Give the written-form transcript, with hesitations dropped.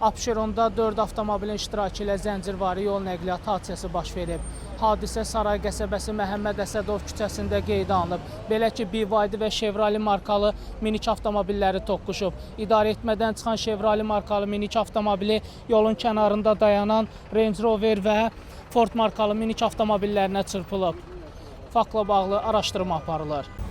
Abşeronda 4 avtomobilin iştirakı ilə zəncirvari yol nəqliyyat hadisəsi baş verib. Hadisə Saray qəsəbəsi Məhəmməd Əsədov küçəsində qeydə alınıb. Belə ki, BYD və Chevrolet markalı minik avtomobilləri toqquşub. İdarəetmədən çıxan Chevrolet markalı minik avtomobili yolun kənarında dayanan Range Rover və Ford markalı minik avtomobillərinə çırpılıb. Faktla bağlı araşdırma aparılır.